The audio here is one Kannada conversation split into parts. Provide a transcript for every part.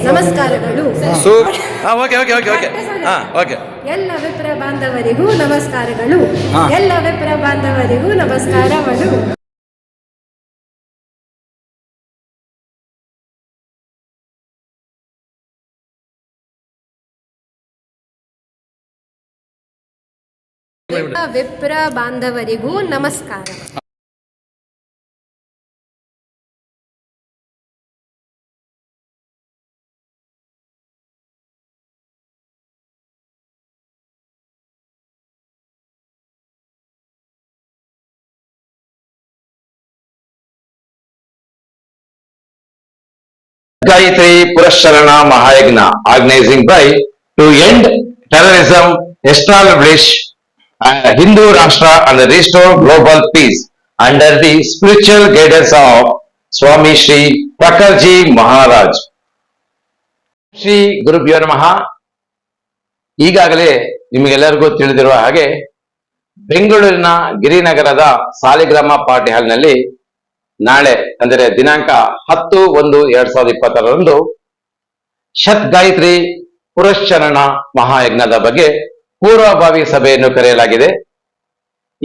ನಮಸ್ಕಾರಗಳು. Okay okay okay okay okay. ಎಲ್ಲ ವಿಪ್ರ ಬಾಂಧವರಿಗೂ ನಮಸ್ಕಾರಗಳು. ಎಲ್ಲ ವಿಪ್ರ ಬಾಂಧವರಿಗೂ ನಮಸ್ಕಾರಗಳು. ವಿಪ್ರ ಬಾಂಧವರಿಗೂ ನಮಸ್ಕಾರ. Gayatri Purasharana Mahayagna, organizing by to end terrorism, establish Hindu Rashtra and restore global peace under the spiritual guidance of Swami Shri Prakarji Maharaj. Shri ಗುರುಭ್ಯೋ ನಮಃ. ಈಗಾಗಲೇ ನಿಮಗೆಲ್ಲರಿಗೂ ತಿಳಿದಿರುವ ಹಾಗೆ ಬೆಂಗಳೂರಿನ ಗಿರಿನಗರದ ಸಾಲಿಗ್ರಾಮ ಪಾರ್ಟಿ ಹಾಲ್ನಲ್ಲಿ ನಾಳೆ ಅಂದರೆ ದಿನಾಂಕ 10/1/2020 ಶತ್ ಗಾಯತ್ರಿ ಪುರಶ್ಚರಣ ಮಹಾಯಜ್ಞದ ಬಗ್ಗೆ ಪೂರ್ವಭಾವಿ ಸಭೆಯನ್ನು ಕರೆಯಲಾಗಿದೆ.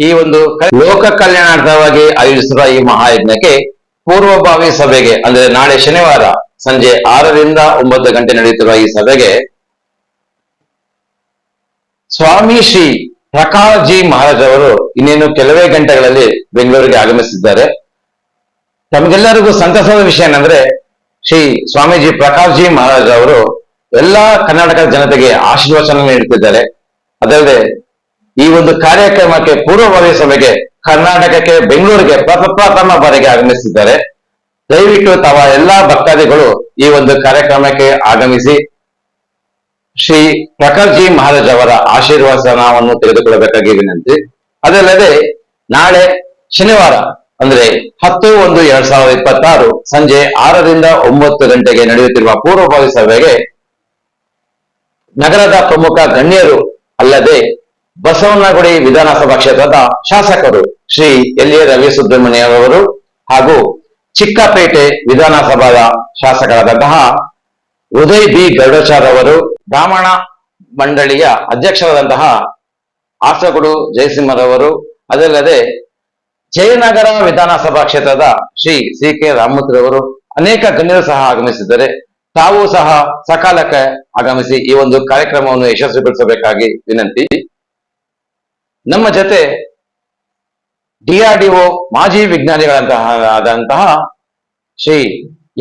ಈ ಒಂದು ಲೋಕ ಕಲ್ಯಾಣಾರ್ಥವಾಗಿ ಆಯೋಜಿಸಿರುವ ಈ ಮಹಾಯಜ್ಞಕ್ಕೆ ಪೂರ್ವಭಾವಿ ಸಭೆಗೆ ಅಂದರೆ ನಾಳೆ ಶನಿವಾರ ಸಂಜೆ 6ರಿಂದ 9 ಗಂಟೆ ನಡೆಯುತ್ತಿರುವ ಈ ಸಭೆಗೆ ಸ್ವಾಮಿ ಶ್ರೀ ಪ್ರಕಾಶ್ ಜಿ ಮಹಾರಾಜ್ ಅವರು ಇನ್ನೇನು ಕೆಲವೇ ಗಂಟೆಗಳಲ್ಲಿ ಬೆಂಗಳೂರಿಗೆ ಆಗಮಿಸಿದ್ದಾರೆ. ತಮಗೆಲ್ಲರಿಗೂ ಸಂತಸದ ವಿಷಯ ಏನಂದ್ರೆ ಶ್ರೀ ಸ್ವಾಮೀಜಿ ಪ್ರಕಾಶ್ ಜಿ ಮಹಾರಾಜ್ ಅವರು ಎಲ್ಲಾ ಕರ್ನಾಟಕದ ಜನತೆಗೆ ಆಶೀರ್ವಚನ ನೀಡುತ್ತಿದ್ದಾರೆ. ಅದಲ್ಲದೆ ಈ ಒಂದು ಕಾರ್ಯಕ್ರಮಕ್ಕೆ ಪೂರ್ವಭಾವಿ ಸಭೆಗೆ ಕರ್ನಾಟಕಕ್ಕೆ ಬೆಂಗಳೂರಿಗೆ ಪ್ರಪ್ರಥಮ ಬಾರಿಗೆ ಆಗಮಿಸಿದ್ದಾರೆ. ದಯವಿಟ್ಟು ತಾವ ಎಲ್ಲಾ ಭಕ್ತಾದಿಗಳು ಈ ಒಂದು ಕಾರ್ಯಕ್ರಮಕ್ಕೆ ಆಗಮಿಸಿ ಶ್ರೀ ಪ್ರಕಾಶ್ ಜಿ ಮಹಾರಾಜ್ ಅವರ ಆಶೀರ್ವಾದವನ್ನು ತೆಗೆದುಕೊಳ್ಳಬೇಕಾಗಿ ವಿನಂತಿ. ಅದಲ್ಲದೆ ನಾಳೆ ಶನಿವಾರ ಅಂದ್ರೆ 10/1/2026 ಸಂಜೆ 6ರಿಂದ 9 ಗಂಟೆಗೆ ನಡೆಯುತ್ತಿರುವ ಪೂರ್ವಭಾವಿ ಸಭೆಗೆ ನಗರದ ಪ್ರಮುಖ ಗಣ್ಯರು ಅಲ್ಲದೆ ಬಸವನಗುಡಿ ವಿಧಾನಸಭಾ ಕ್ಷೇತ್ರದ ಶಾಸಕರು ಶ್ರೀ ಎಲ್ ಎ ರವಿ ಸುಬ್ರಹ್ಮಣ್ಯ ಅವರು ಹಾಗೂ ಚಿಕ್ಕಪೇಟೆ ವಿಧಾನಸಭಾದ ಶಾಸಕರಾದಂತಹ ಉದಯ್ ಬಿ ಗರುಡಾಚಾರ್ ಅವರು, ಬ್ರಾಹ್ಮಣ ಮಂಡಳಿಯ ಅಧ್ಯಕ್ಷರಾದಂತಹ ಆಸಗುಡು ಜಯಸಿಂಹರವರು, ಅದಲ್ಲದೆ ಜಯನಗರ ವಿಧಾನಸಭಾ ಕ್ಷೇತ್ರದ ಶ್ರೀ ಸಿ ಕೆ ರಾಮಮೂರ್ತಿರವರು ಅನೇಕ ಗಣ್ಯರು ಸಹ ಆಗಮಿಸಿದ್ದಾರೆ. ತಾವು ಸಹ ಸಕಾಲಕ್ಕೆ ಆಗಮಿಸಿ ಈ ಒಂದು ಕಾರ್ಯಕ್ರಮವನ್ನು ಯಶಸ್ವಿಗೊಳಿಸಬೇಕಾಗಿ ವಿನಂತಿ. ನಮ್ಮ ಜೊತೆ DRDO ಮಾಜಿ ವಿಜ್ಞಾನಿಗಳಂತಹ ಶ್ರೀ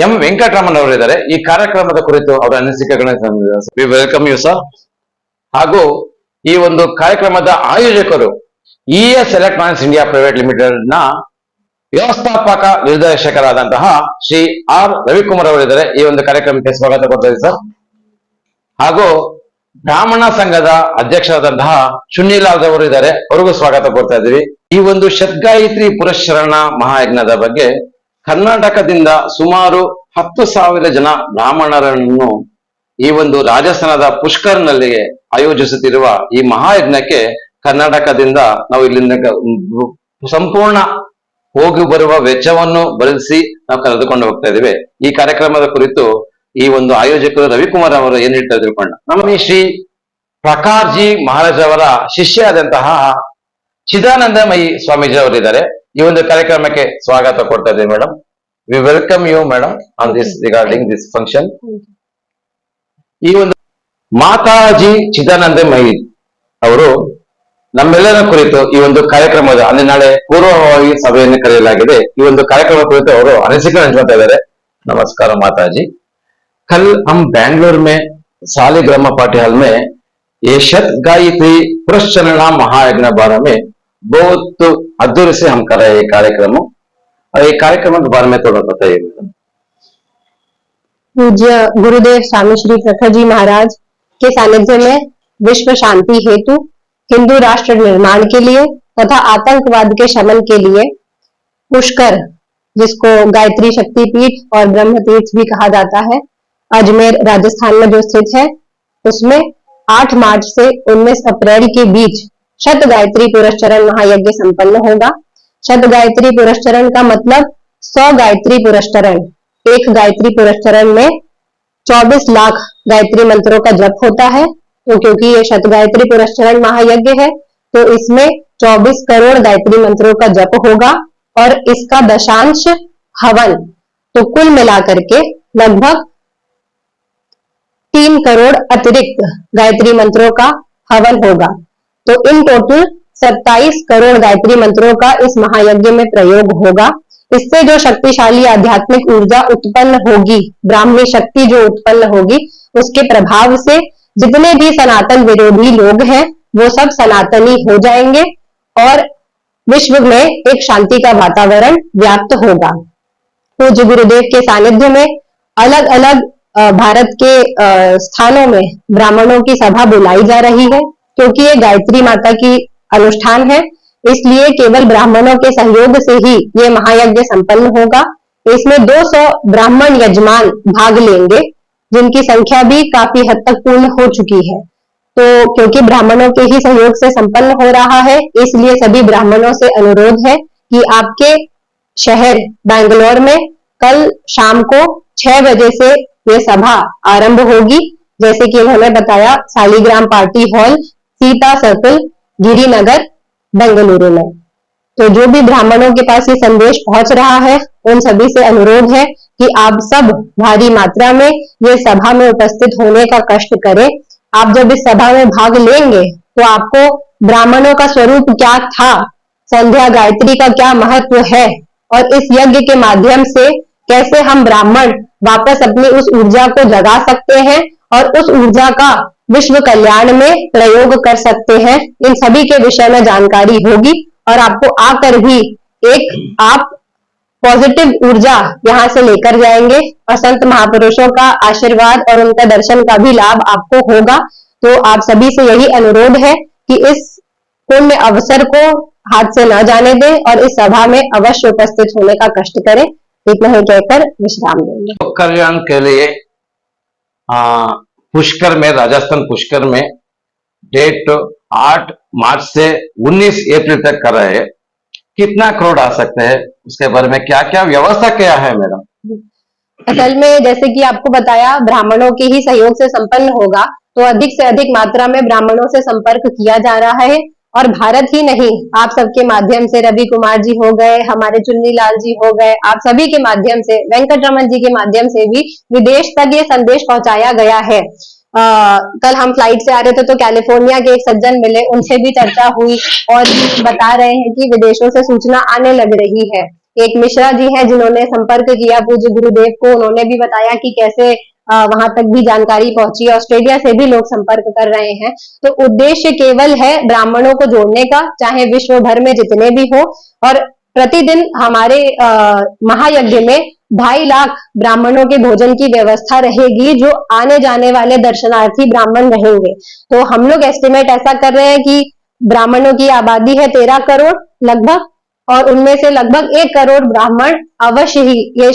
ಎಂ ವೆಂಕಟರಮಣ್ ಅವರು ಇದ್ದಾರೆ. ಈ ಕಾರ್ಯಕ್ರಮದ ಕುರಿತು ಅವರ ಅನಿಸಿಕೆಗಳನ್ನು ವೆಲ್ಕಮ್ ಯು ಸರ್. ಹಾಗೂ ಈ ಒಂದು ಕಾರ್ಯಕ್ರಮದ ಆಯೋಜಕರು ES electronics India private limited ನ ವ್ಯವಸ್ಥಾಪಕ ನಿರ್ದೇಶಕರಾದಂತಹ ಶ್ರೀ ಆರ್ ರವಿಕುಮಾರ್ ಅವರಿದ್ದಾರೆ. ಈ ಒಂದು ಕಾರ್ಯಕ್ರಮಕ್ಕೆ ಸ್ವಾಗತ ಕೊಡ್ತಾ ಇದ್ದೀವಿ ಸರ್. ಹಾಗೂ ಬ್ರಾಹ್ಮಣ ಸಂಘದ ಅಧ್ಯಕ್ಷರಾದಂತಹ ಚುನ್ನಿಲಾಲ್ ಅವರು ಇದ್ದಾರೆ, ಅವ್ರಿಗೂ ಸ್ವಾಗತ ಕೊಡ್ತಾ ಇದ್ದೀವಿ. ಈ ಒಂದು ಶತ್ಗಾಯತ್ರಿ ಪುರಶ್ಚರಣ ಮಹಾಯಜ್ಞದ ಬಗ್ಗೆ ಕರ್ನಾಟಕದಿಂದ ಸುಮಾರು 10,000 ಜನ ಬ್ರಾಹ್ಮಣರನ್ನು ಈ ಒಂದು ರಾಜಸ್ಥಾನದ ಪುಷ್ಕರ್ನಲ್ಲಿ ಆಯೋಜಿಸುತ್ತಿರುವ ಈ ಮಹಾಯಜ್ಞಕ್ಕೆ ಕರ್ನಾಟಕದಿಂದ ನಾವು ಇಲ್ಲಿಂದ ಸಂಪೂರ್ಣ ಹೋಗಿ ಬರುವ ವೆಚ್ಚವನ್ನು ಭರಿಸಿ ನಾವು ಕರೆದುಕೊಂಡು ಹೋಗ್ತಾ ಇದ್ದೇವೆ. ಈ ಕಾರ್ಯಕ್ರಮದ ಕುರಿತು ಈ ಒಂದು ಆಯೋಜಕರು ರವಿಕುಮಾರ್ ಅವರು ಏನ್ ಹೇಳ್ತಾ ತಿಳ್ಕೊಂಡ. ನಮ್ಮ ಶ್ರೀ ಪ್ರಕಾಶ್ ಜಿ ಮಹಾರಾಜ್ ಅವರ ಶಿಷ್ಯ ಆದಂತಹ ಚಿದಾನಂದಮಯಿ ಸ್ವಾಮೀಜಿ ಅವರಿದ್ದಾರೆ. ಈ ಒಂದು ಕಾರ್ಯಕ್ರಮಕ್ಕೆ ಸ್ವಾಗತ ಕೊಡ್ತಾ ಇದ್ದೇವೆ madam. We welcome you madam on this regarding this function. ಈ ಒಂದು ಮಾತಾಜಿ ಚಿದಾನಂದಮಯಿ ಅವರು ನಮ್ಮೆಲ್ಲರ ಕುರಿತು ಈ ಒಂದು ಕಾರ್ಯಕ್ರಮದ ಅಂದ್ರೆ ನಾಳೆ ಪೂರ್ವಭಾವಿ ಸಭೆಯನ್ನು ಕರೆಯಲಾಗಿದೆ. ಈ ಒಂದು ಕಾರ್ಯಕ್ರಮ ಕುರಿತು ಅವರು ಅನಿಸಿಕೆ ಹಂಚ್ಕೊತಾ ಇದ್ದಾರೆ. नमस्कार माता जी, कल हम बैंगलोर में सालिग्राम पार्टी हॉल में ये शत गायत्री पुरश्चरण महायज्ञ बारे में बहुत अधूरे से हम कर रहे हैं कार्यक्रम, और ये कार्यक्रम के बारे में थोड़ा बताइए। पूज्य गुरुदेव स्वामी श्री प्रखर जी महाराज के सानिध्य में विश्व शांति हेतु, हिंदू राष्ट्र निर्माण के लिए तथा आतंकवाद के शमन के लिए पुष्कर, जिसको गायत्री शक्तिपीठ और ब्रह्म तीर्थ भी कहा जाता है, अजमेर राजस्थान में जो स्थित है, उसमें 8 मार्च से 19 अप्रैल के बीच शत गायत्री पुरस्चरण महायज्ञ संपन्न होगा। शत गायत्री पुरस्चरण का मतलब 100 गायत्री पुरस्चरण। एक गायत्री पुरस्चरण में 24 लाख गायत्री मंत्रों का जप होता है। तो क्योंकि ये शत गायत्री पुरस्चरण महायज्ञ है, तो इसमें 24 करोड़ गायत्री मंत्रों का जप होगा और इसका दशांश हवन, तो कुल मिलाकर के लगभग 3 करोड़ अतिरिक्त गायत्री मंत्रों का हवन होगा। तो इन टोटल 27 करोड़ गायत्री मंत्रों का इस महायज्ञ में प्रयोग होगा। इससे जो शक्तिशाली आध्यात्मिक ऊर्जा उत्पन्न होगी, ब्राह्मी शक्ति जो उत्पन्न होगी, उसके प्रभाव से जितने भी सनातन विरोधी लोग हैं वो सब सनातनी हो जाएंगे और विश्व में एक शांति का वातावरण व्याप्त होगा। पूज्य गुरुदेव के सानिध्य में अलग अलग भारत के स्थानों में ब्राह्मणों की सभा बुलाई जा रही है, क्योंकि ये गायत्री माता की अनुष्ठान है, इसलिए केवल ब्राह्मणों के सहयोग से ही ये महायज्ञ संपन्न होगा। इसमें 200 ब्राह्मण यजमान भाग लेंगे, जिनकी संख्या भी काफी हद तक पूर्ण हो चुकी है। तो क्योंकि ब्राह्मणों के ही सहयोग से संपन्न हो रहा है, इसलिए सभी ब्राह्मणों से अनुरोध है कि आपके शहर बैंगलोर में कल शाम को 6 बजे से ये सभा आरंभ होगी। जैसे कि उन्होंने बताया, Shaligram party hall, Sita circle, Girinagar, Bengaluru में। तो जो भी ब्राह्मणों के पास ये संदेश पहुंच रहा है, उन सभी से अनुरोध है कि आप सब भारी मात्रा में ये सभा में उपस्थित होने का कष्ट करें। आप जब इस सभा में भाग लेंगे तो आपको ब्राह्मणों का स्वरूप क्या था, संध्या गायत्री का क्या महत्व है और इस यज्ञ के माध्यम से कैसे हम ब्राह्मण वापस अपनी उस ऊर्जा को जगा सकते हैं और उस ऊर्जा का विश्व कल्याण में प्रयोग कर सकते हैं, इन सभी के विषय में जानकारी होगी और आपको आकर भी एक आप पॉजिटिव ऊर्जा यहाँ से लेकर जाएंगे और संत महापुरुषों का आशीर्वाद और उनका दर्शन का भी लाभ आपको होगा। तो आप सभी से यही अनुरोध है कि इस पुण्य अवसर को हाथ से न जाने दें और इस सभा में अवश्य उपस्थित होने का कष्ट करें। इतना ही कहकर विश्राम देंगे। लोक कल्याण के लिए पुष्कर में, राजस्थान पुष्कर में डेट 8 मार्च से 19 अप्रैल तक कर रहे हैं। कितना करोड़ आ सकते हैं, उसके बारे में क्या क्या व्यवस्था क्या है मैडम? असल में जैसे कि आपको बताया, ब्राह्मणों के ही सहयोग से संपन्न होगा, तो अधिक से अधिक मात्रा में ब्राह्मणों से संपर्क किया जा रहा है और भारत ही नहीं, आप सबके माध्यम से रवि कुमार जी हो गए, हमारे चुन्नी लाल जी हो गए, आप सभी के माध्यम से, वेंकटरमन जी के माध्यम से भी विदेश तक ये संदेश पहुंचाया गया है। कल हम फ्लाइट से आ रहे थे तो कैलिफोर्निया के एक सज्जन मिले, उनसे भी चर्चा हुई और बता रहे हैं कि विदेशों से सूचना आने लग रही है। एक मिश्रा जी हैं जिन्होंने संपर्क किया पूज्य गुरुदेव को, उन्होंने भी बताया कि कैसे वहां तक भी जानकारी पहुंची। ऑस्ट्रेलिया से भी लोग संपर्क कर रहे हैं। तो उद्देश्य केवल है ब्राह्मणों को जोड़ने का, चाहे विश्व भर में जितने भी हो, और प्रतिदिन हमारे महायज्ञ में 2.5 लाख ब्राह्मणों के भोजन की व्यवस्था रहेगी, जो आने जाने वाले दर्शनार्थी ब्राह्मण रहेंगे। तो हम लोग एस्टिमेट ऐसा कर रहे हैं कि ब्राह्मणों की आबादी है 13 करोड़ लगभग, और उनमें से लगभग 1 करोड़ ब्राह्मण अवश्य ही ये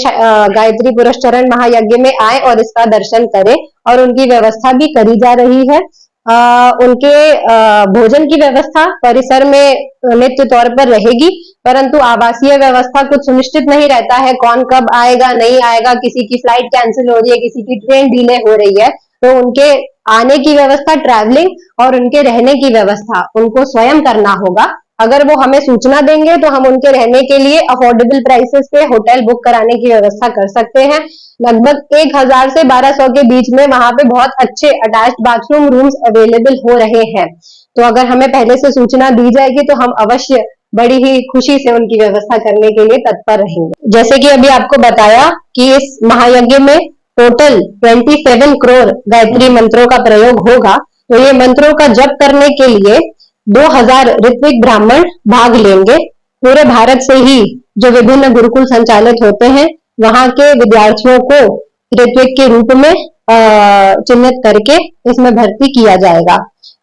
गायत्री पुरस्चरण महायज्ञ में आए और इसका दर्शन करें, और उनकी व्यवस्था भी करी जा रही है। उनके भोजन की व्यवस्था परिसर में नित्य तौर पर रहेगी, परंतु आवासीय व्यवस्था कुछ सुनिश्चित नहीं रहता है, कौन कब आएगा नहीं आएगा, किसी की फ्लाइट कैंसिल हो रही है, किसी की ट्रेन डिले हो रही है, तो उनके आने की व्यवस्था, ट्रैवलिंग और उनके रहने की व्यवस्था उनको स्वयं करना होगा। अगर वो हमें सूचना देंगे तो हम उनके रहने के लिए अफोर्डेबल प्राइसेस पे होटल बुक कराने की व्यवस्था कर सकते हैं। लगभग 1000 से 1200 के बीच में वहां पे बहुत अच्छे अटैच्ड बाथरूम रूम्स अवेलेबल हो रहे हैं। तो अगर हमें पहले से सूचना दी जाएगी तो हम अवश्य बड़ी ही खुशी से उनकी व्यवस्था करने के लिए तत्पर रहेंगे। जैसे कि अभी आपको बताया कि इस महायज्ञ में टोटल 27 करोड़ गायत्री मंत्रों का प्रयोग होगा। तो ये मंत्रों का जप करने के लिए 2000 ऋत्विक ब्राह्मण भाग लेंगे। पूरे भारत से ही जो विभिन्न गुरुकुल संचालित होते हैं, वहां के विद्यार्थियों को ऋत्विक के रूप में चिन्हित करके इसमें भर्ती किया जाएगा।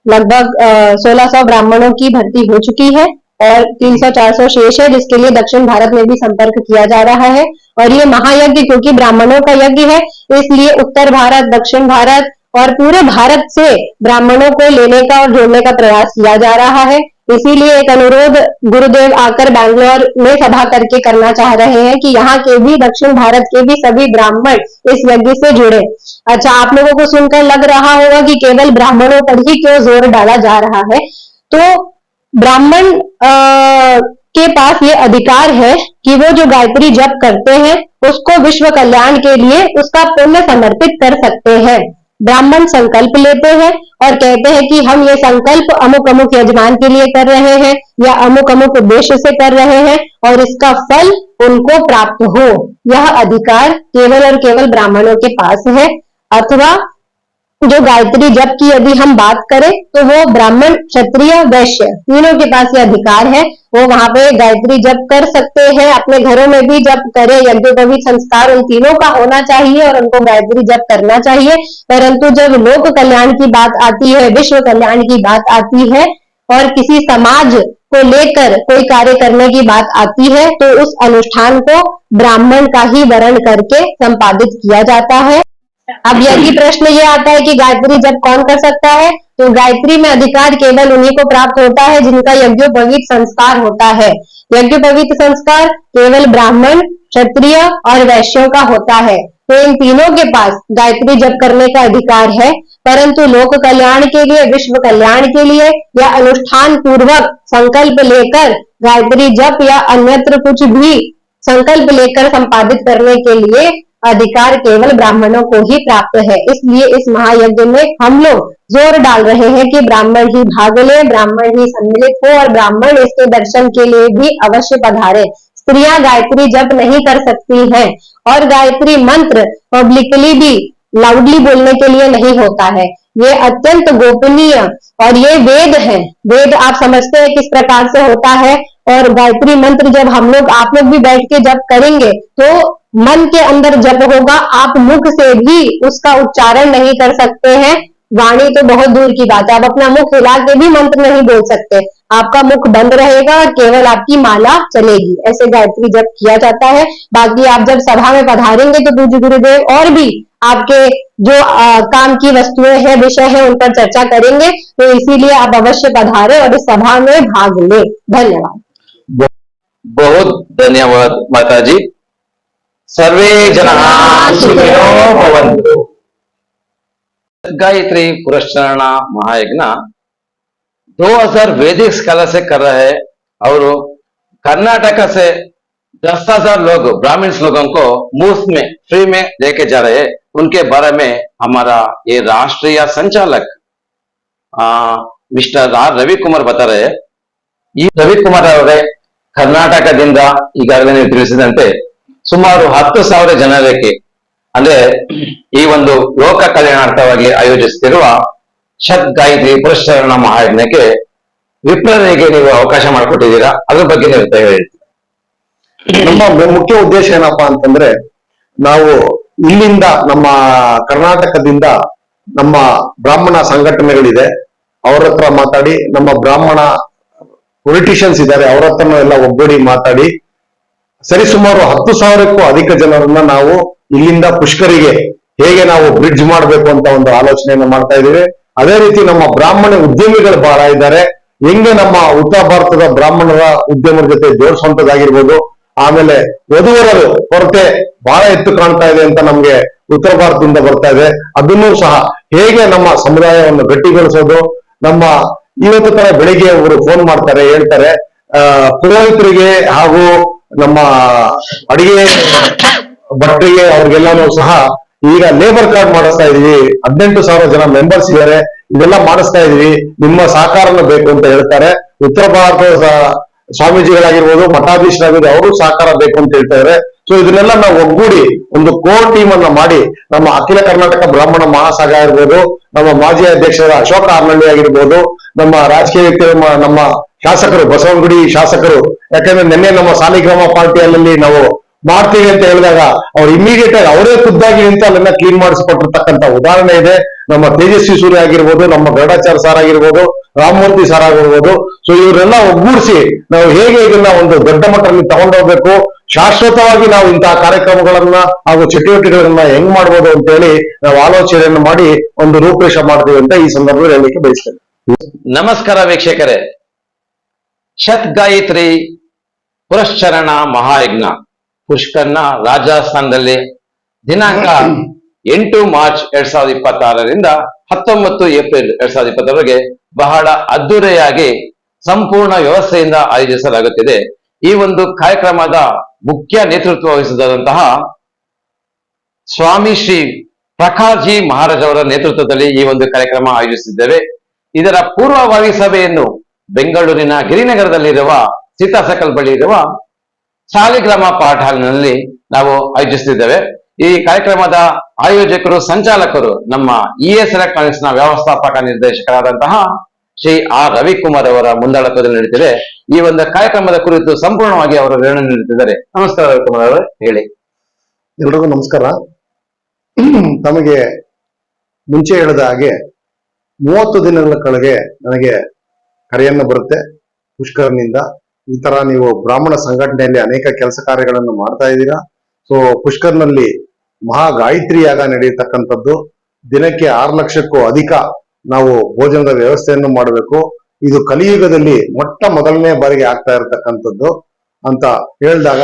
लगभग 1600 ब्राह्मणों की भर्ती हो चुकी है और 300-400 शेष है, जिसके लिए दक्षिण भारत में भी संपर्क किया जा रहा है। और ये महायज्ञ क्योंकि ब्राह्मणों का यज्ञ है, इसलिए उत्तर भारत, दक्षिण भारत और पूरे भारत से ब्राह्मणों को लेने का और जोड़ने का प्रयास किया जा रहा है। इसीलिए एक अनुरोध गुरुदेव आकर बैंगलोर में सभा करके करना चाह रहे हैं कि यहाँ के भी, दक्षिण भारत के भी सभी ब्राह्मण इस यज्ञ से जुड़े। अच्छा, आप लोगों को सुनकर लग रहा होगा कि केवल ब्राह्मणों पर ही क्यों जोर डाला जा रहा है। तो ब्राह्मण के पास ये अधिकार है कि वो जो गायत्री जप करते हैं उसको विश्व कल्याण के लिए उसका पुण्य समर्पित कर सकते हैं। ब्राह्मण संकल्प लेते हैं और कहते हैं कि हम ये संकल्प अमुक अमुक यजमान के लिए कर रहे हैं या अमुक अमुक उद्देश्य से कर रहे हैं और इसका फल उनको प्राप्त हो। यह अधिकार केवल और केवल ब्राह्मणों के पास है। अथवा जो गायत्री जप की यदि हम बात करें तो वो ब्राह्मण, क्षत्रिय, वैश्य तीनों के पास ये अधिकार है। वो वहां पे गायत्री जप कर सकते हैं, अपने घरों में भी जप करें, यज्ञोपवीत संस्कार उन तीनों का होना चाहिए और उनको गायत्री जप करना चाहिए। परंतु जब लोक कल्याण की बात आती है, विश्व कल्याण की बात आती है और किसी समाज को लेकर कोई कार्य करने की बात आती है तो उस अनुष्ठान को ब्राह्मण का ही वर्ण करके संपादित किया जाता है। अब यही प्रश्न ये आता है कि गायत्री जप कौन कर सकता है? तो गायत्री में अधिकार केवल उन्हीं को प्राप्त होता है जिनका यज्ञोपवीत संस्कार होता है। यज्ञोपवीत संस्कार केवल ब्राह्मण, क्षत्रिय और वैश्यों का होता है। तो इन तीनों के पास गायत्री जप करने का अधिकार है। परंतु लोक कल्याण के लिए, विश्व कल्याण के लिए या अनुष्ठान पूर्वक संकल्प लेकर गायत्री जप या अन्यत्र कुछ भी संकल्प लेकर संपादित करने के लिए अधिकार केवल ब्राह्मणों को ही प्राप्त है। इसलिए इस महायज्ञ में हम लोग जोर डाल रहे हैं कि ब्राह्मण ही भाग ले, ब्राह्मण ही सम्मिलित हो और ब्राह्मण इसके दर्शन के लिए भी अवश्य पधारे। स्त्रियां गायत्री जप नहीं कर सकती हैं और गायत्री मंत्र पब्लिकली भी लाउडली बोलने के लिए नहीं होता है। ये अत्यंत गोपनीय और ये वेद है। वेद आप समझते हैं किस प्रकार से होता है। और गायत्री मंत्र जब हम लोग, आप लोग भी बैठ के जप करेंगे तो मन के अंदर जप होगा, आप मुख से भी उसका उच्चारण नहीं कर सकते हैं। वाणी तो बहुत दूर की बात है, आप अपना मुख हिला के भी मंत्र नहीं बोल सकते। आपका मुख बंद रहेगा और केवल आपकी माला चलेगी। ऐसे गायत्री जप किया जाता है। बाकी आप जब सभा में पधारेंगे तो पूज्य गुरुदेव और भी आपके जो काम की वस्तुएं हैं, विषय है, उन पर चर्चा करेंगे। तो इसीलिए आप अवश्य पधारे और इस सभा में भाग ले। धन्यवाद। बहुत धन्यवाद माता जी। सर्वे जनाः सुखिनो भवन्तु। गायत्री पुरस्करण महायज्ञ 2000 वैदिक स्कॉलर से कर रहे हैं और कर्नाटक से 10,000 लोग, ब्राह्मण लोगों को मुफ्त में, फ्री में लेके जा रहे हैं। उनके बारे में हमारा ये राष्ट्रीय संचालक ಮಿಸ್ಟರ್ ಆರ್ ರವಿಕುಮಾರ್ ಬತಾ ರहे हैं। ಈ ರವಿಕುಮಾರ್ ಅವರೇ ಕರ್ನಾಟಕದಿಂದ ಈಗಾಗಲೇ ನೀವು ತಿಳಿಸಿದಂತೆ ಸುಮಾರು 10,000 ಜನರಿಗೆ ಅಂದ್ರೆ ಈ ಒಂದು ಲೋಕ ಕಲ್ಯಾಣಾರ್ಥವಾಗಿ ಆಯೋಜಿಸುತ್ತಿರುವ ಶತ್ ಗಾಯತ್ರಿ ಪುರಸ್ಕರಣ ಮಹಾಯಜ್ಞಕ್ಕೆ ವಿಪ್ರರಿಗೆ ನೀವು ಅವಕಾಶ ಮಾಡಿಕೊಟ್ಟಿದ್ದೀರಾ, ಅದ್ರ ಬಗ್ಗೆ ನೀವು ಹೇಳಿ। ನಮ್ಮ ಮುಖ್ಯ ಉದ್ದೇಶ ಏನಪ್ಪಾ ಅಂತಂದ್ರೆ, ನಾವು ಇಲ್ಲಿಂದ ನಮ್ಮ ಕರ್ನಾಟಕದಿಂದ ನಮ್ಮ ಬ್ರಾಹ್ಮಣ ಸಂಘಟನೆಗಳಿದೆ, ಅವ್ರ ಹತ್ರ ಮಾತಾಡಿ, ನಮ್ಮ ಬ್ರಾಹ್ಮಣ ಪೊಲಿಟಿಷಿಯನ್ಸ್ ಇದ್ದಾರೆ, ಅವ್ರ ಹತ್ರನೂ ಎಲ್ಲ ಒಗ್ಗೂಡಿ ಮಾತಾಡಿ ಸರಿಸುಮಾರು 10,000ಕ್ಕೂ ಅಧಿಕ ಜನರನ್ನ ನಾವು ಇಲ್ಲಿಂದ ಪುಷ್ಕರಿಗೆ ಹೇಗೆ ನಾವು ಬ್ರಿಡ್ಜ್ ಮಾಡಬೇಕು ಅಂತ ಒಂದು ಆಲೋಚನೆಯನ್ನು ಮಾಡ್ತಾ ಇದ್ದೀವಿ। ಅದೇ ರೀತಿ ನಮ್ಮ ಬ್ರಾಹ್ಮಣ ಉದ್ಯಮಿಗಳು ಬಹಳ ಇದ್ದಾರೆ, ಹೆಂಗೆ ನಮ್ಮ ಉತ್ತರ ಭಾರತದ ಬ್ರಾಹ್ಮಣರ ಉದ್ಯಮದ ಜೊತೆ ಜೋಡಿಸುವಂತದ್ದಾಗಿರ್ಬೋದು। ಆಮೇಲೆ ವಧುವರರು ಕೊರತೆ ಬಹಳ ಎತ್ತು ಕಾಣ್ತಾ ಇದೆ ಅಂತ ನಮ್ಗೆ ಉತ್ತರ ಭಾರತದಿಂದ ಬರ್ತಾ ಇದೆ, ಅದನ್ನೂ ಸಹ ಹೇಗೆ ನಮ್ಮ ಸಮುದಾಯವನ್ನು ಗಟ್ಟಿಗೊಳಿಸೋದು। ನಮ್ಮ ಇವತ್ತು ತರ ಬೆಳಿಗ್ಗೆ ಅವರು ಫೋನ್ ಮಾಡ್ತಾರೆ, ಹೇಳ್ತಾರೆ ಪುರೋಹಿತರಿಗೆ ಹಾಗೂ ನಮ್ಮ ಅಡಿಗೆ ಭಟ್ರಿಗೆ ಅವ್ರಿಗೆಲ್ಲಾನು ಸಹ ಈಗ ಲೇಬರ್ ಕಾರ್ಡ್ ಮಾಡಿಸ್ತಾ ಇದೀವಿ, 18,000 ಜನ ಮೆಂಬರ್ಸ್ ಇದ್ದಾರೆ, ಇದೆಲ್ಲ ಮಾಡಿಸ್ತಾ ಇದೀವಿ, ನಿಮ್ಮ ಸಹಕಾರನ ಬೇಕು ಅಂತ ಹೇಳ್ತಾರೆ। ಉತ್ತರ ಭಾರತದ ಸ್ವಾಮೀಜಿಗಳಾಗಿರ್ಬೋದು, ಮಠಾಧೀಶರಾಗಿರ್ಬೋದು, ಅವರು ಸಹಕಾರ ಬೇಕು ಅಂತ ಹೇಳ್ತಾರೆ। ಸೊ ಇದನ್ನೆಲ್ಲ ನಾವು ಒಗ್ಗೂಡಿ ಒಂದು ಕೋರ್ ಟೀಮ್ ಅನ್ನ ಮಾಡಿ, ನಮ್ಮ ಅಖಿಲ ಕರ್ನಾಟಕ ಬ್ರಾಹ್ಮಣ ಮಹಾಸಂಘ ಆಗಿರ್ಬೋದು, ನಮ್ಮ ಮಾಜಿ ಅಧ್ಯಕ್ಷರ ಅಶೋಕ ಆರ್ನಳ್ಳಿ ಆಗಿರ್ಬೋದು, ನಮ್ಮ ರಾಜಕೀಯ ವ್ಯಕ್ತಿಗಳು, ನಮ್ಮ ಶಾಸಕರು, ಬಸವನಗುಡಿ ಶಾಸಕರು, ಯಾಕಂದ್ರೆ ನಿನ್ನೆ ನಮ್ಮ ಸಾಲಿಗ್ರಾಮ ಪಾರ್ಟಿಯಲ್ಲಿ ನಾವು ಮಾಡ್ತೀವಿ ಅಂತ ಹೇಳಿದಾಗ ಅವ್ರು ಇಮಿಡಿಯೇಟ್ ಆಗಿ ಅವರೇ ಖುದ್ದಾಗಿ ನಿಂತು ಅಲ್ಲೆಲ್ಲ ಕ್ಲೀನ್ ಮಾಡಿಸ್ಕೊಟ್ಟಿರ್ತಕ್ಕಂಥ ಉದಾಹರಣೆ ಇದೆ। ನಮ್ಮ ತೇಜಸ್ವಿ ಸೂರ್ಯ ಆಗಿರ್ಬೋದು, ನಮ್ಮ ಗರುಡಾಚಾರ್ಯ ಸಾರ್ ಆಗಿರ್ಬೋದು, ರಾಮಮೂರ್ತಿ ಸಾರ್ ಆಗಿರ್ಬೋದು। ಸೊ ಇವರೆಲ್ಲ ಒಗ್ಗೂಡಿಸಿ ನಾವು ಹೇಗೆ ಇದನ್ನ ಒಂದು ದೊಡ್ಡ ಮಟ್ಟದಲ್ಲಿ ತಗೊಂಡೋಗ್ಬೇಕು, ಶಾಶ್ವತವಾಗಿ ನಾವು ಇಂತಹ ಕಾರ್ಯಕ್ರಮಗಳನ್ನ ಹಾಗೂ ಚಟುವಟಿಕೆಗಳನ್ನ ಹೆಂಗ್ ಮಾಡ್ಬೋದು ಅಂತ ಹೇಳಿ ನಾವು ಆಲೋಚನೆಯನ್ನು ಮಾಡಿ ಒಂದು ರೂಪರೇಷ ಮಾಡ್ತೀವಿ ಅಂತ ಈ ಸಂದರ್ಭದಲ್ಲಿ ಹೇಳಲಿಕ್ಕೆ ಬಯಸ್ತೇನೆ। ನಮಸ್ಕಾರ ವೀಕ್ಷಕರೇ, ಶತ್-ಗಾಯತ್ರಿ ಪುರಶ್ಚರಣ ಮಹಾಯಜ್ಞ ಪುಷ್ಕರ್ನ ರಾಜಸ್ಥಾನದಲ್ಲಿ ದಿನಾಂಕ 8 ಮಾರ್ಚ್ 2026ರಿಂದ 19 ಏಪ್ರಿಲ್ 2026ರವರೆಗೆ ಬಹಳ ಅದ್ದೂರಿಯಾಗಿ ಸಂಪೂರ್ಣ ವ್ಯವಸ್ಥೆಯಿಂದ ಆಯೋಜಿಸಲಾಗುತ್ತಿದೆ. ಈ ಒಂದು ಕಾರ್ಯಕ್ರಮದ ಮುಖ್ಯ ನೇತೃತ್ವ ವಹಿಸಿದಂತಹ ಸ್ವಾಮಿ ಶ್ರೀ ಪ್ರಖಾರ್ಜಿ ಮಹಾರಾಜ್ ಅವರ ನೇತೃತ್ವದಲ್ಲಿ ಈ ಒಂದು ಕಾರ್ಯಕ್ರಮ ಆಯೋಜಿಸಿದ್ದೇವೆ. ಇದರ ಪೂರ್ವಭಾವಿ ಸಭೆಯನ್ನು ಬೆಂಗಳೂರಿನ ಗಿರಿನಗರದಲ್ಲಿರುವ ಸೀತಾಸರ್ಕಲ್ ಬಳಿ ಇರುವ ಸಾಲಿಗ್ರಾಮ ಪಾಠ ಹಾಲ್ನಲ್ಲಿ ನಾವು ಆಯೋಜಿಸುತ್ತಿದ್ದೇವೆ. ಈ ಕಾರ್ಯಕ್ರಮದ ಆಯೋಜಕರು ಸಂಚಾಲಕರು ನಮ್ಮ ES ಎಲೆಕ್ಟ್ರಾನಿಕ್ಸ್ ನ ವ್ಯವಸ್ಥಾಪಕ ನಿರ್ದೇಶಕರಾದಂತಹ ಶ್ರೀ ಆರ್ ರವಿಕುಮಾರ್ ಅವರ ಮುಂದಾಳತ್ವದಲ್ಲಿ ನಡೀತಿದೆ. ಈ ಒಂದು ಕಾರ್ಯಕ್ರಮದ ಕುರಿತು ಸಂಪೂರ್ಣವಾಗಿ ಅವರು ವಿವರಣೆ ನೀಡುತ್ತಿದ್ದಾರೆ. ನಮಸ್ಕಾರ ರವಿಕುಮಾರ್ ಅವರೇ, ಹೇಳಿ. ಎಲ್ರಿಗೂ ನಮಸ್ಕಾರ. ತಮಗೆ ಮುಂಚೆ ಹೇಳಿದ ಹಾಗೆ 30 ದಿನಗಳ ಕೆಳಗೆ ನನಗೆ ಕರೆಯನ್ನು ಬರುತ್ತೆ ಪುಷ್ಕರ್ನಿಂದ. ಈ ತರ ನೀವು ಬ್ರಾಹ್ಮಣ ಸಂಘಟನೆಯಲ್ಲಿ ಅನೇಕ ಕೆಲಸ ಕಾರ್ಯಗಳನ್ನು ಮಾಡ್ತಾ ಇದ್ದೀರಾ. ಸೊ ಪುಷ್ಕರ್ನಲ್ಲಿ ಮಹಾ ಗಾಯತ್ರಿ ಯಾಗ ನಡೆಯತಕ್ಕಂಥದ್ದು. ದಿನಕ್ಕೆ 6 ಲಕ್ಷಕ್ಕೂ ಅಧಿಕ ನಾವು ಭೋಜನದ ವ್ಯವಸ್ಥೆಯನ್ನು ಮಾಡಬೇಕು. ಇದು ಕಲಿಯುಗದಲ್ಲಿ ಮೊದಲನೇ ಬಾರಿಗೆ ಆಗ್ತಾ ಇರತಕ್ಕಂಥದ್ದು ಅಂತ ಹೇಳಿದಾಗ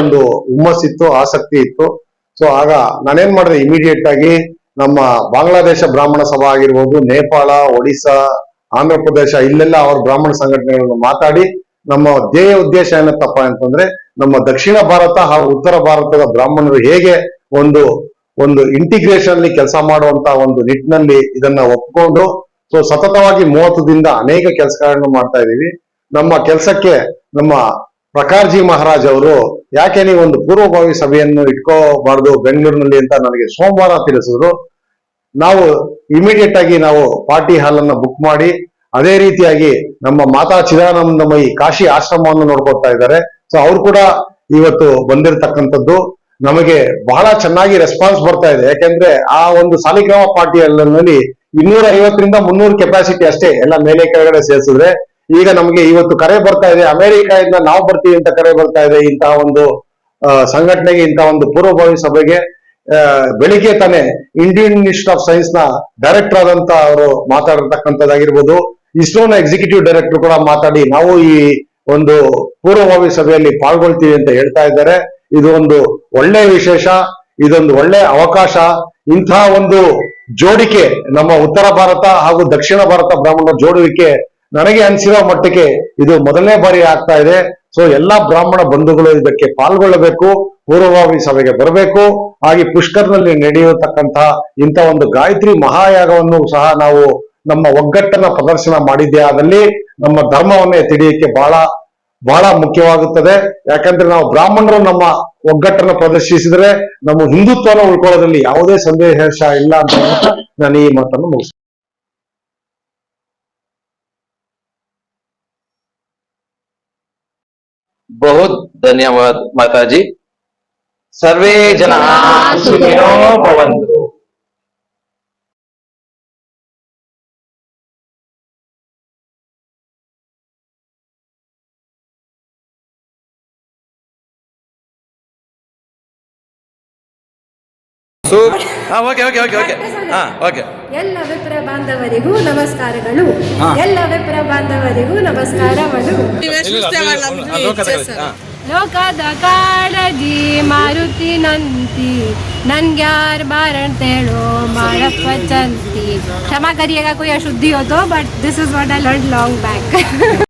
ಒಂದು ಹುಮ್ಮಸ್ಸಿತ್ತು, ಆಸಕ್ತಿ ಇತ್ತು. ಸೊ ಆಗ ನಾನೇನ್ ಮಾಡಿದೆ, ಇಮಿಡಿಯೇಟ್ ಆಗಿ ನಮ್ಮ ಬಾಂಗ್ಲಾದೇಶ ಬ್ರಾಹ್ಮಣ ಸಭಾ ಆಗಿರ್ಬೋದು, ನೇಪಾಳ, ಒಡಿಶಾ, ಆಂಧ್ರ ಪ್ರದೇಶ, ಇಲ್ಲೆಲ್ಲ ಅವ್ರ ಬ್ರಾಹ್ಮಣ ಸಂಘಟನೆಗಳನ್ನು ಮಾತಾಡಿ ನಮ್ಮ ಧ್ಯೇಯ ಉದ್ದೇಶ ಏನತ್ತಪ್ಪ ಅಂತಂದ್ರೆ ನಮ್ಮ ದಕ್ಷಿಣ ಭಾರತ ಹಾಗೂ ಉತ್ತರ ಭಾರತದ ಬ್ರಾಹ್ಮಣರು ಹೇಗೆ ಒಂದು ಇಂಟಿಗ್ರೇಷನ್ ಅಲ್ಲಿ ಕೆಲಸ ಮಾಡುವಂತ ಒಂದು ನಿಟ್ಟಿನಲ್ಲಿ ಇದನ್ನ ಒಪ್ಕೊಂಡು ಸೊ ಸತತವಾಗಿ 30 ದಿನದ ಅನೇಕ ಕೆಲಸಗಳನ್ನು ಮಾಡ್ತಾ ಇದೀವಿ. ನಮ್ಮ ಕೆಲಸಕ್ಕೆ ನಮ್ಮ ಪ್ರಖಾರ್ಜಿ ಮಹಾರಾಜ್ ಅವರು ಯಾಕೆ ನೀವು ಒಂದು ಪೂರ್ವಭಾವಿ ಸಭೆಯನ್ನು ಇಟ್ಕೋಬಾರ್ದು ಬೆಂಗಳೂರಿನಲ್ಲಿ ಅಂತ ನನಗೆ ಸೋಮವಾರ ತಿಳಿಸಿದ್ರು. ನಾವು ಇಮಿಡಿಯೇಟ್ ಆಗಿ ನಾವು ಪಾರ್ಟಿ ಹಾಲ್ ಅನ್ನ ಬುಕ್ ಮಾಡಿ, ಅದೇ ರೀತಿಯಾಗಿ ನಮ್ಮ ಮಾತಾ ಚಿದಾನಂದಮಯಿ ಕಾಶಿ ಆಶ್ರಮವನ್ನು ನೋಡ್ಕೊತಾ ಇದ್ದಾರೆ. ಸೊ ಅವ್ರು ಕೂಡ ಇವತ್ತು ಬಂದಿರತಕ್ಕಂಥದ್ದು ನಮಗೆ ಬಹಳ ಚೆನ್ನಾಗಿ ರೆಸ್ಪಾನ್ಸ್ ಬರ್ತಾ ಇದೆ. ಯಾಕೆಂದ್ರೆ ಆ ಒಂದು ಸಾಲಿಗ್ರಾಮ ಪಾರ್ಟಿ ಹಾಲ್ನಲ್ಲಿ 250ರಿಂದ 300 ಕೆಪಾಸಿಟಿ ಅಷ್ಟೇ, ಎಲ್ಲ ಮೇಲೆ ಕೆಳಗಡೆ ಸೇರಿಸಿದ್ರೆ. ಈಗ ನಮಗೆ ಇವತ್ತು ಕರೆ ಬರ್ತಾ ಇದೆ, ಅಮೆರಿಕಾದಿಂದ ನಾವು ಬರ್ತೀವಿ ಅಂತ ಕರೆ ಬರ್ತಾ ಇದೆ. ಇಂತಹ ಒಂದು ಸಂಘಟನೆಗೆ, ಇಂತಹ ಒಂದು ಪೂರ್ವಭಾವಿ ಸಭೆಗೆ ಬೆಳಿಗ್ಗೆ ತಾನೇ ಇಂಡಿಯನ್ ಇನ್ಸ್ಟಿಟ್ಯೂಟ್ ಆಫ್ ಸೈನ್ಸ್ ನ ಡೈರೆಕ್ಟರ್ ಆದಂತ ಅವರು ಮಾತಾಡಿರ್ತಕ್ಕಂಥದ್ದಾಗಿರ್ಬೋದು, ಇಸ್ರೋನ ಎಕ್ಸಿಕ್ಯೂಟಿವ್ ಡೈರೆಕ್ಟರ್ ಕೂಡ ಮಾತಾಡಿ ನಾವು ಈ ಒಂದು ಪೂರ್ವಭಾವಿ ಸಭೆಯಲ್ಲಿ ಪಾಲ್ಗೊಳ್ತೀವಿ ಅಂತ ಹೇಳ್ತಾ ಇದ್ದಾರೆ. ಇದು ಒಂದು ಒಳ್ಳೆ ವಿಶೇಷ, ಇದೊಂದು ಒಳ್ಳೆ ಅವಕಾಶ. ಇಂತಹ ಒಂದು ಜೋಡಿಕೆ ನಮ್ಮ ಉತ್ತರ ಭಾರತ ಹಾಗೂ ದಕ್ಷಿಣ ಭಾರತ ಬ್ರಾಹ್ಮಣರ ಜೋಡುವಿಕೆ ನನಗೆ ಅನಿಸಿರೋ ಮಟ್ಟಕ್ಕೆ ಇದು ಮೊದಲನೇ ಬಾರಿ ಆಗ್ತಾ ಇದೆ. ಸೊ ಎಲ್ಲಾ ಬ್ರಾಹ್ಮಣ ಬಂಧುಗಳು ಇದಕ್ಕೆ ಪಾಲ್ಗೊಳ್ಳಬೇಕು, ಪೂರ್ವಭಾವಿ ಸಭೆಗೆ ಬರಬೇಕು. ಹಾಗೆ ಪುಷ್ಕರ್ನಲ್ಲಿ ನಡೆಯತಕ್ಕಂತಹ ಇಂಥ ಒಂದು ಗಾಯತ್ರಿ ಮಹಾಯಾಗವನ್ನು ಸಹ ನಾವು ನಮ್ಮ ಒಗ್ಗಟ್ಟನ್ನ ಪ್ರದರ್ಶನ ಮಾಡಿದ್ದೇ ಆದಲ್ಲಿ ನಮ್ಮ ಧರ್ಮವನ್ನ ತಿಳಿಯಕ್ಕೆ ಬಹಳ ಮುಖ್ಯವಾಗುತ್ತದೆ. ಯಾಕಂದ್ರೆ ನಾವು ಬ್ರಾಹ್ಮಣರು ನಮ್ಮ ಒಗ್ಗಟ್ಟನ್ನು ಪ್ರದರ್ಶಿಸಿದ್ರೆ ನಮ್ಮ ಹಿಂದುತ್ವನ ಉಳ್ಕೊಳ್ಳೋದ್ರಲ್ಲಿ ಯಾವುದೇ ಸಂದೇಶ ಇಲ್ಲ ಅಂತ ನಾನು ಈ ಮಾತನ್ನು ಮುಗಿಸ್ತೇನೆ. बहुत धन्यवाद माताजी. सर्वे जनाः सुखिनो भवन्तु. Okay okay okay okay okay. ಎಲ್ಲ ವಿಪ್ರ ಬಾಂಧವರಿಗೂ ನಮಸ್ಕಾರಗಳು. ಹಾ. ಎಲ್ಲ ವಿಪ್ರ ಬಾಂಧವರಿಗೂ ನಮಸ್ಕಾರಗಳು. ಲೋಕದ ಕಾಳಜಿ ಮಾರುತಿ ನಂತಿ, ನನ್ಗ್ಯಾರ್ ಬಾರಂತೇಳೋ ಮಾಡಪ್ಪ ಚಂತಿ. क्षमा करिएगा कोई अशुद्धि हो तो, but this is what I learn long back.